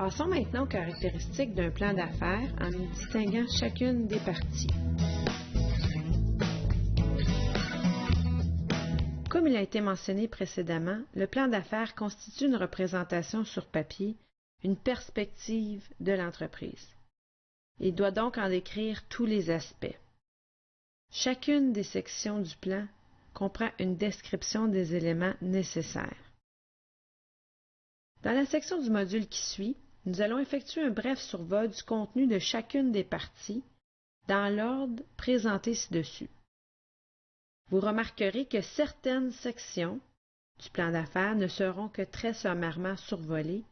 Passons maintenant aux caractéristiques d'un plan d'affaires en y distinguant chacune des parties. Comme il a été mentionné précédemment, le plan d'affaires constitue une représentation sur papier, une perspective de l'entreprise. Il doit donc en décrire tous les aspects. Chacune des sections du plan comprend une description des éléments nécessaires. Dans la section du module qui suit, nous allons effectuer un bref survol du contenu de chacune des parties dans l'ordre présenté ci-dessus. Vous remarquerez que certaines sections du plan d'affaires ne seront que très sommairement survolées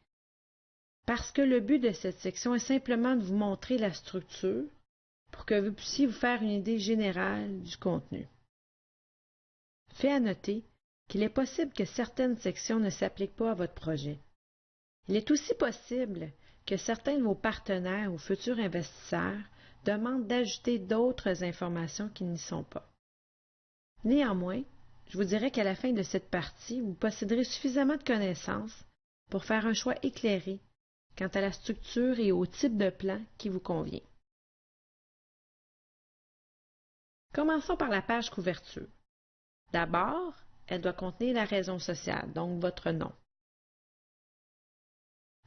parce que le but de cette section est simplement de vous montrer la structure pour que vous puissiez vous faire une idée générale du contenu. Fait à noter qu'il est possible que certaines sections ne s'appliquent pas à votre projet. Il est aussi possible que certains de vos partenaires ou futurs investisseurs demandent d'ajouter d'autres informations qui n'y sont pas. Néanmoins, je vous dirais qu'à la fin de cette partie, vous posséderez suffisamment de connaissances pour faire un choix éclairé quant à la structure et au type de plan qui vous convient. Commençons par la page couverture. D'abord, elle doit contenir la raison sociale, donc votre nom.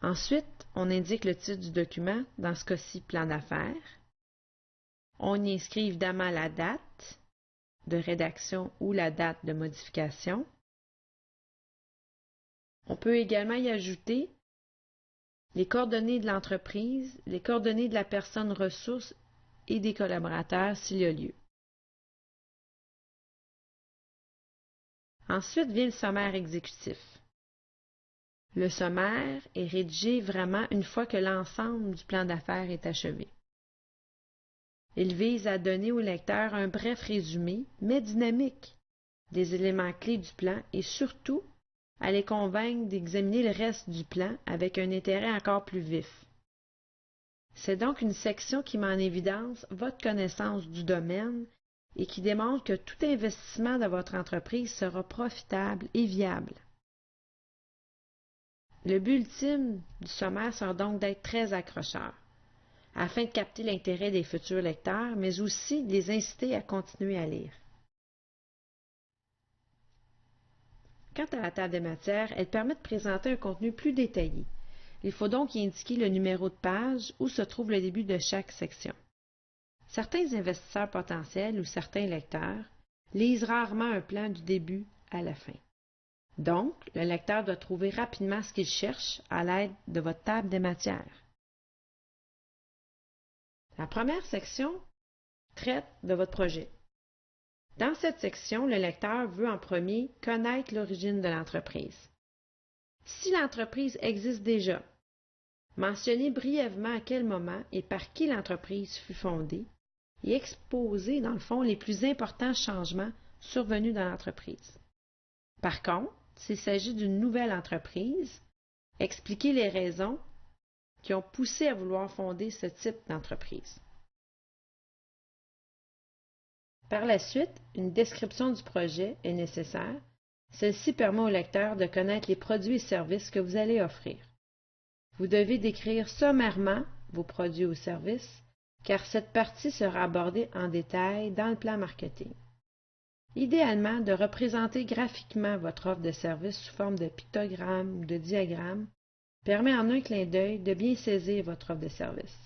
Ensuite, on indique le titre du document, dans ce cas-ci plan d'affaires. On y inscrit évidemment la date de rédaction ou la date de modification. On peut également y ajouter les coordonnées de l'entreprise, les coordonnées de la personne ressource et des collaborateurs s'il y a lieu. Ensuite vient le sommaire exécutif. Le sommaire est rédigé vraiment une fois que l'ensemble du plan d'affaires est achevé. Il vise à donner au lecteur un bref résumé, mais dynamique, des éléments clés du plan et surtout à les convaincre d'examiner le reste du plan avec un intérêt encore plus vif. C'est donc une section qui met en évidence votre connaissance du domaine et qui démontre que tout investissement dans votre entreprise sera profitable et viable. Le but ultime du sommaire sera donc d'être très accrocheur, afin de capter l'intérêt des futurs lecteurs, mais aussi de les inciter à continuer à lire. Quant à la table des matières, elle permet de présenter un contenu plus détaillé. Il faut donc y indiquer le numéro de page où se trouve le début de chaque section. Certains investisseurs potentiels ou certains lecteurs lisent rarement un plan du début à la fin. Donc, le lecteur doit trouver rapidement ce qu'il cherche à l'aide de votre table des matières. La première section traite de votre projet. Dans cette section, le lecteur veut en premier connaître l'origine de l'entreprise. Si l'entreprise existe déjà, mentionnez brièvement à quel moment et par qui l'entreprise fut fondée et exposer, dans le fond, les plus importants changements survenus dans l'entreprise. Par contre, s'il s'agit d'une nouvelle entreprise, expliquez les raisons qui ont poussé à vouloir fonder ce type d'entreprise. Par la suite, une description du projet est nécessaire. Celle-ci permet au lecteur de connaître les produits et services que vous allez offrir. Vous devez décrire sommairement vos produits ou services, car cette partie sera abordée en détail dans le plan marketing. Idéalement, de représenter graphiquement votre offre de service sous forme de pictogrammes ou de diagrammes permet en un clin d'œil de bien saisir votre offre de service.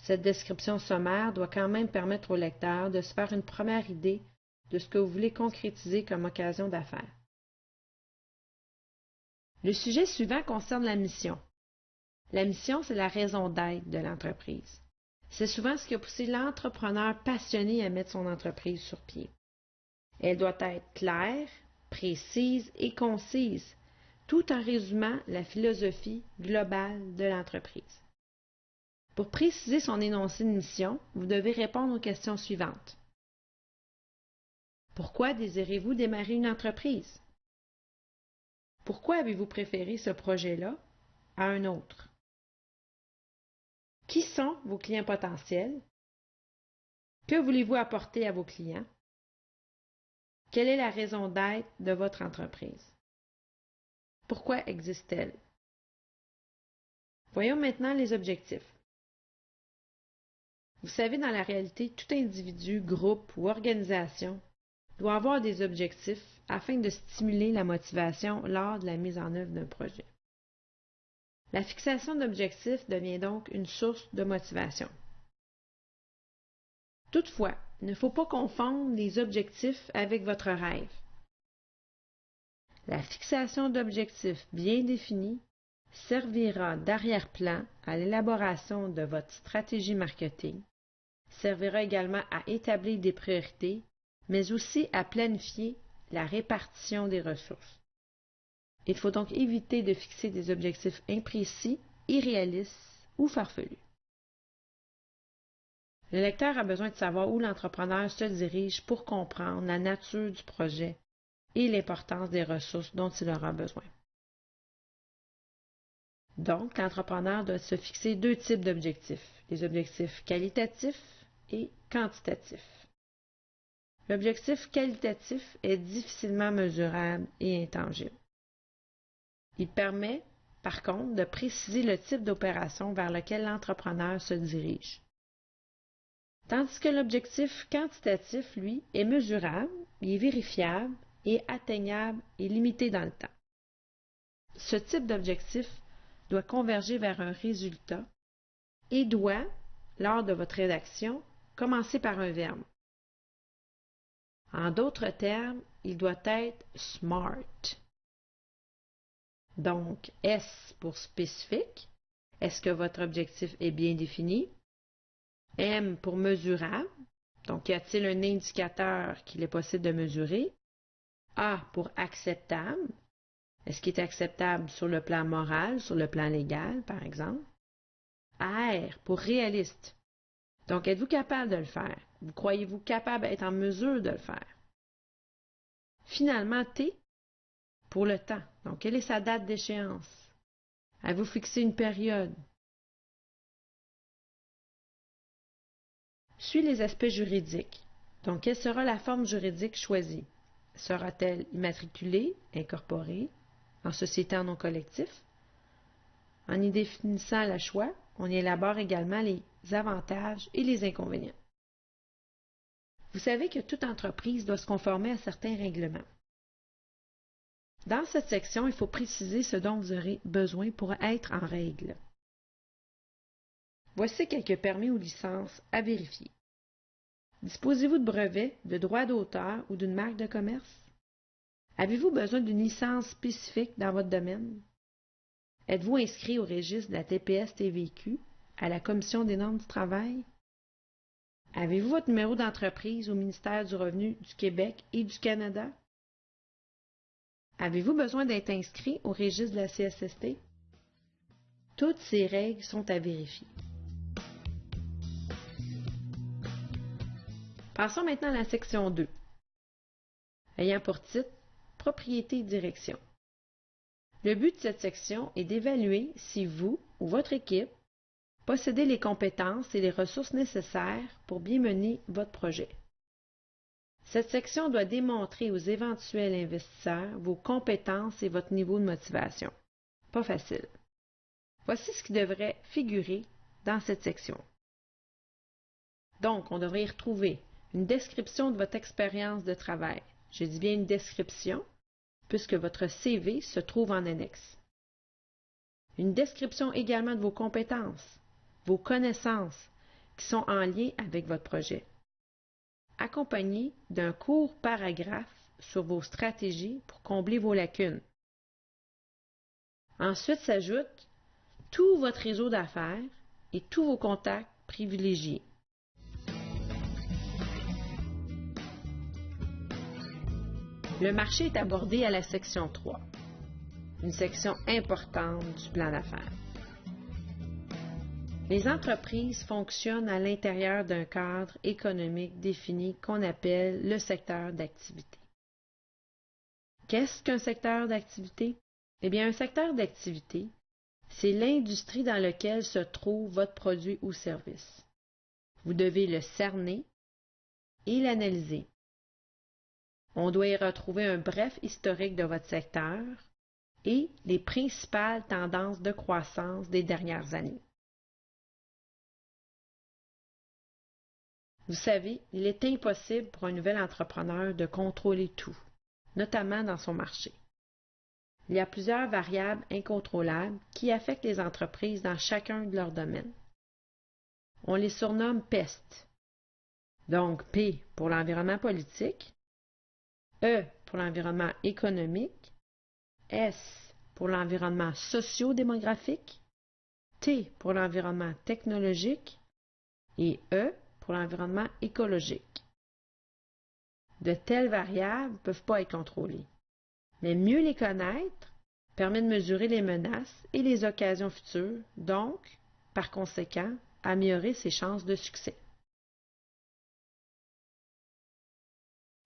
Cette description sommaire doit quand même permettre au lecteur de se faire une première idée de ce que vous voulez concrétiser comme occasion d'affaires. Le sujet suivant concerne la mission. La mission, c'est la raison d'être de l'entreprise. C'est souvent ce qui a poussé l'entrepreneur passionné à mettre son entreprise sur pied. Elle doit être claire, précise et concise, tout en résumant la philosophie globale de l'entreprise. Pour préciser son énoncé de mission, vous devez répondre aux questions suivantes. Pourquoi désirez-vous démarrer une entreprise? Pourquoi avez-vous préféré ce projet-là à un autre? Qui sont vos clients potentiels? Que voulez-vous apporter à vos clients? Quelle est la raison d'être de votre entreprise? Pourquoi existe-t-elle? Voyons maintenant les objectifs. Vous savez, dans la réalité, tout individu, groupe ou organisation doit avoir des objectifs afin de stimuler la motivation lors de la mise en œuvre d'un projet. La fixation d'objectifs devient donc une source de motivation. Toutefois, il ne faut pas confondre les objectifs avec votre rêve. La fixation d'objectifs bien définis servira d'arrière-plan à l'élaboration de votre stratégie marketing, servira également à établir des priorités, mais aussi à planifier la répartition des ressources. Il faut donc éviter de fixer des objectifs imprécis, irréalistes ou farfelus. Le lecteur a besoin de savoir où l'entrepreneur se dirige pour comprendre la nature du projet et l'importance des ressources dont il aura besoin. Donc, l'entrepreneur doit se fixer deux types d'objectifs, les objectifs qualitatifs et quantitatifs. L'objectif qualitatif est difficilement mesurable et intangible. Il permet, par contre, de préciser le type d'opération vers lequel l'entrepreneur se dirige. Tandis que l'objectif quantitatif, lui, est mesurable, il est vérifiable, est atteignable et limité dans le temps. Ce type d'objectif doit converger vers un résultat et doit, lors de votre rédaction, commencer par un verbe. En d'autres termes, il doit être SMART. Donc, S pour spécifique. Est-ce que votre objectif est bien défini? M pour mesurable. Donc, y a-t-il un indicateur qu'il est possible de mesurer? A pour acceptable. Est-ce qu'il est acceptable sur le plan moral, sur le plan légal, par exemple? R pour réaliste. Donc, êtes-vous capable de le faire? Vous croyez-vous capable d'être en mesure de le faire? Finalement, T pour le temps. Donc, quelle est sa date d'échéance? Avez-vous fixé une période? Suit les aspects juridiques. Donc, quelle sera la forme juridique choisie? Sera-t-elle immatriculée, incorporée, en société en nom collectif? En y définissant le choix, on y élabore également les avantages et les inconvénients. Vous savez que toute entreprise doit se conformer à certains règlements. Dans cette section, il faut préciser ce dont vous aurez besoin pour être en règle. Voici quelques permis ou licences à vérifier. Disposez-vous de brevets, de droits d'auteur ou d'une marque de commerce? Avez-vous besoin d'une licence spécifique dans votre domaine? Êtes-vous inscrit au registre de la TPS-TVQ, à la Commission des normes du travail? Avez-vous votre numéro d'entreprise au ministère du Revenu du Québec et du Canada? Avez-vous besoin d'être inscrit au registre de la CSST? Toutes ces règles sont à vérifier. Passons maintenant à la section 2, ayant pour titre « Propriété et direction ». Le but de cette section est d'évaluer si vous ou votre équipe possédez les compétences et les ressources nécessaires pour bien mener votre projet. Cette section doit démontrer aux éventuels investisseurs vos compétences et votre niveau de motivation. Pas facile. Voici ce qui devrait figurer dans cette section. Donc, on devrait y retrouver une description de votre expérience de travail. Je dis bien une description, puisque votre CV se trouve en annexe. Une description également de vos compétences, vos connaissances qui sont en lien avec votre projet, accompagné d'un court paragraphe sur vos stratégies pour combler vos lacunes. Ensuite s'ajoute tout votre réseau d'affaires et tous vos contacts privilégiés. Le marché est abordé à la section 3, une section importante du plan d'affaires. Les entreprises fonctionnent à l'intérieur d'un cadre économique défini qu'on appelle le secteur d'activité. Qu'est-ce qu'un secteur d'activité? Eh bien, un secteur d'activité, c'est l'industrie dans laquelle se trouve votre produit ou service. Vous devez le cerner et l'analyser. On doit y retrouver un bref historique de votre secteur, et les principales tendances de croissance des dernières années. Vous savez, il est impossible pour un nouvel entrepreneur de contrôler tout, notamment dans son marché. Il y a plusieurs variables incontrôlables qui affectent les entreprises dans chacun de leurs domaines. On les surnomme PEST. Donc P pour l'environnement politique, E pour l'environnement économique, S pour l'environnement socio-démographique, T pour l'environnement technologique et E pour l'environnement écologique. De telles variables ne peuvent pas être contrôlées, mais mieux les connaître permet de mesurer les menaces et les occasions futures, donc, par conséquent, améliorer ses chances de succès.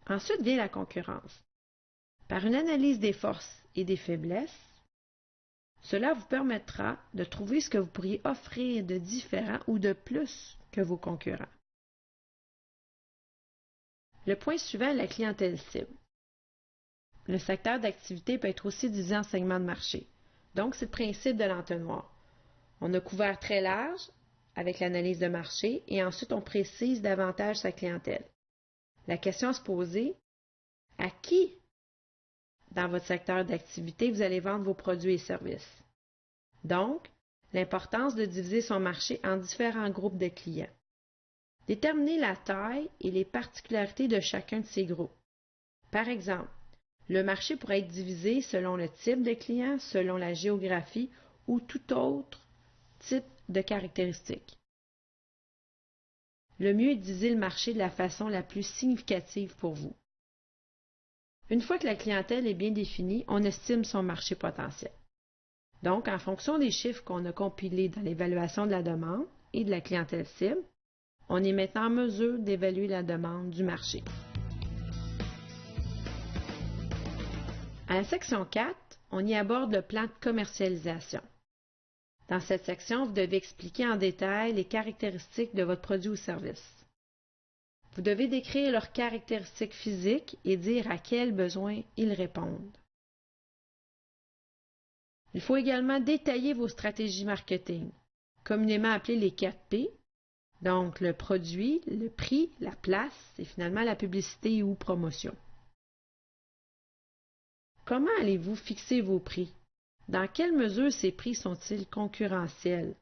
Ensuite vient la concurrence. Par une analyse des forces et des faiblesses, cela vous permettra de trouver ce que vous pourriez offrir de différent ou de plus que vos concurrents. Le point suivant est la clientèle cible. Le secteur d'activité peut être aussi divisé en segments de marché. Donc, c'est le principe de l'entonnoir. On a couvert très large avec l'analyse de marché et ensuite on précise davantage sa clientèle. La question à se poser, à qui dans votre secteur d'activité vous allez vendre vos produits et services? Donc, l'importance de diviser son marché en différents groupes de clients. Déterminer la taille et les particularités de chacun de ces groupes. Par exemple, le marché pourrait être divisé selon le type de client, selon la géographie ou tout autre type de caractéristiques. Le mieux est de diviser le marché de la façon la plus significative pour vous. Une fois que la clientèle est bien définie, on estime son marché potentiel. Donc, en fonction des chiffres qu'on a compilés dans l'évaluation de la demande et de la clientèle cible, on est maintenant en mesure d'évaluer la demande du marché. À la section 4, on y aborde le plan de commercialisation. Dans cette section, vous devez expliquer en détail les caractéristiques de votre produit ou service. Vous devez décrire leurs caractéristiques physiques et dire à quels besoins ils répondent. Il faut également détailler vos stratégies marketing, communément appelées les 4P, donc le produit, le prix, la place et finalement la publicité ou promotion. Comment allez-vous fixer vos prix? Dans quelle mesure ces prix sont-ils concurrentiels?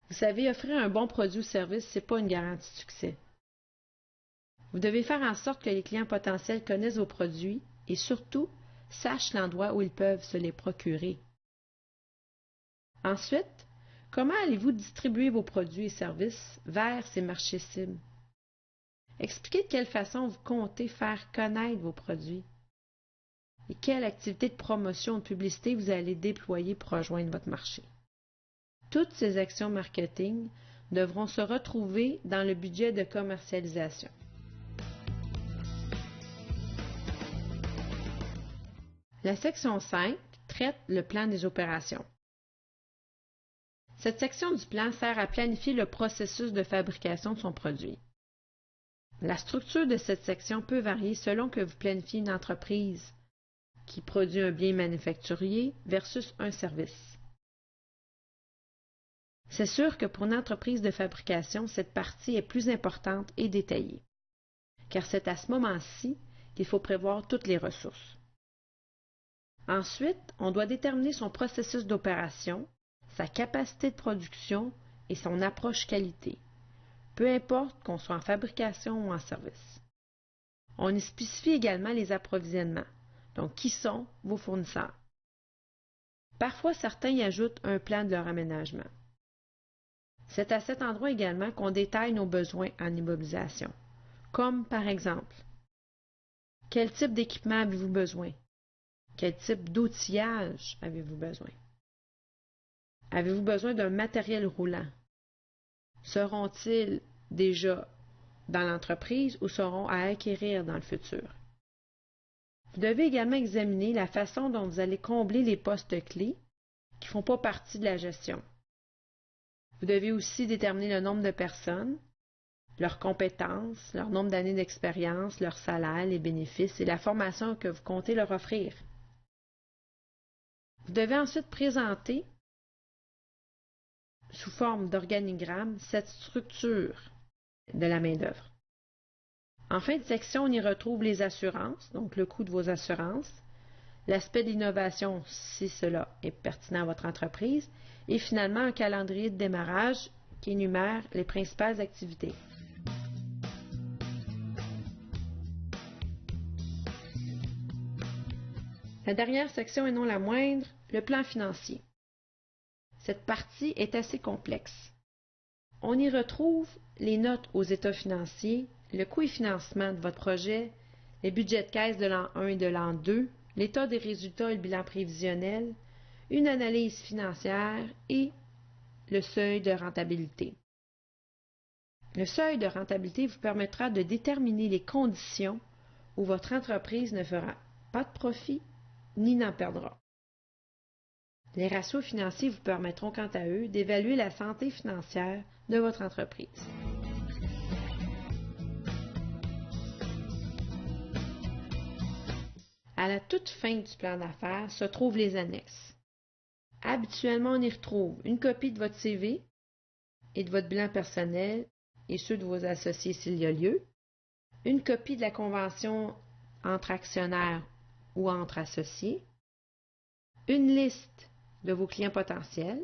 Vous savez, offrir un bon produit ou service, ce n'est pas une garantie de succès. Vous devez faire en sorte que les clients potentiels connaissent vos produits et surtout sachent l'endroit où ils peuvent se les procurer. Ensuite, comment allez-vous distribuer vos produits et services vers ces marchés cibles? Expliquez de quelle façon vous comptez faire connaître vos produits et quelle activité de promotion ou de publicité vous allez déployer pour rejoindre votre marché. Toutes ces actions marketing devront se retrouver dans le budget de commercialisation. La section 5 traite le plan des opérations. Cette section du plan sert à planifier le processus de fabrication de son produit. La structure de cette section peut varier selon que vous planifiez une entreprise qui produit un bien manufacturier versus un service. C'est sûr que pour une entreprise de fabrication, cette partie est plus importante et détaillée, car c'est à ce moment-ci qu'il faut prévoir toutes les ressources. Ensuite, on doit déterminer son processus d'opération, sa capacité de production et son approche qualité, peu importe qu'on soit en fabrication ou en service. On y spécifie également les approvisionnements, donc qui sont vos fournisseurs. Parfois, certains y ajoutent un plan de leur aménagement. C'est à cet endroit également qu'on détaille nos besoins en immobilisation, comme par exemple, quel type d'équipement avez-vous besoin? Quel type d'outillage avez-vous besoin? Avez-vous besoin d'un matériel roulant? Seront-ils déjà dans l'entreprise ou seront à acquérir dans le futur? Vous devez également examiner la façon dont vous allez combler les postes clés qui ne font pas partie de la gestion. Vous devez aussi déterminer le nombre de personnes, leurs compétences, leur nombre d'années d'expérience, leur salaire, les bénéfices et la formation que vous comptez leur offrir. Vous devez ensuite présenter sous forme d'organigramme cette structure de la main-d'œuvre. En fin de section, on y retrouve les assurances, donc le coût de vos assurances, l'aspect d'innovation si cela est pertinent à votre entreprise, et finalement un calendrier de démarrage qui énumère les principales activités. La dernière section et non la moindre, le plan financier. Cette partie est assez complexe. On y retrouve les notes aux états financiers, le coût et financement de votre projet, les budgets de caisse de l'an 1 et de l'an 2, l'état des résultats et le bilan prévisionnel, une analyse financière et le seuil de rentabilité. Le seuil de rentabilité vous permettra de déterminer les conditions où votre entreprise ne fera pas de profit ni n'en perdra. Les ratios financiers vous permettront quant à eux d'évaluer la santé financière de votre entreprise. À la toute fin du plan d'affaires se trouvent les annexes. Habituellement, on y retrouve une copie de votre CV et de votre bilan personnel et ceux de vos associés s'il y a lieu, une copie de la convention entre actionnaires ou entre associés, une liste de vos clients potentiels,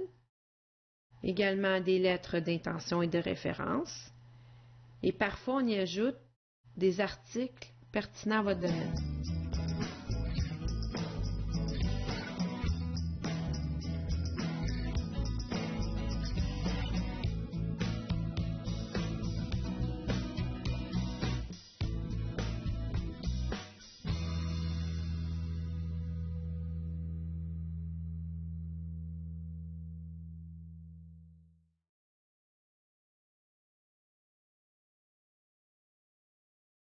également des lettres d'intention et de référence, et parfois on y ajoute des articles pertinents à votre domaine.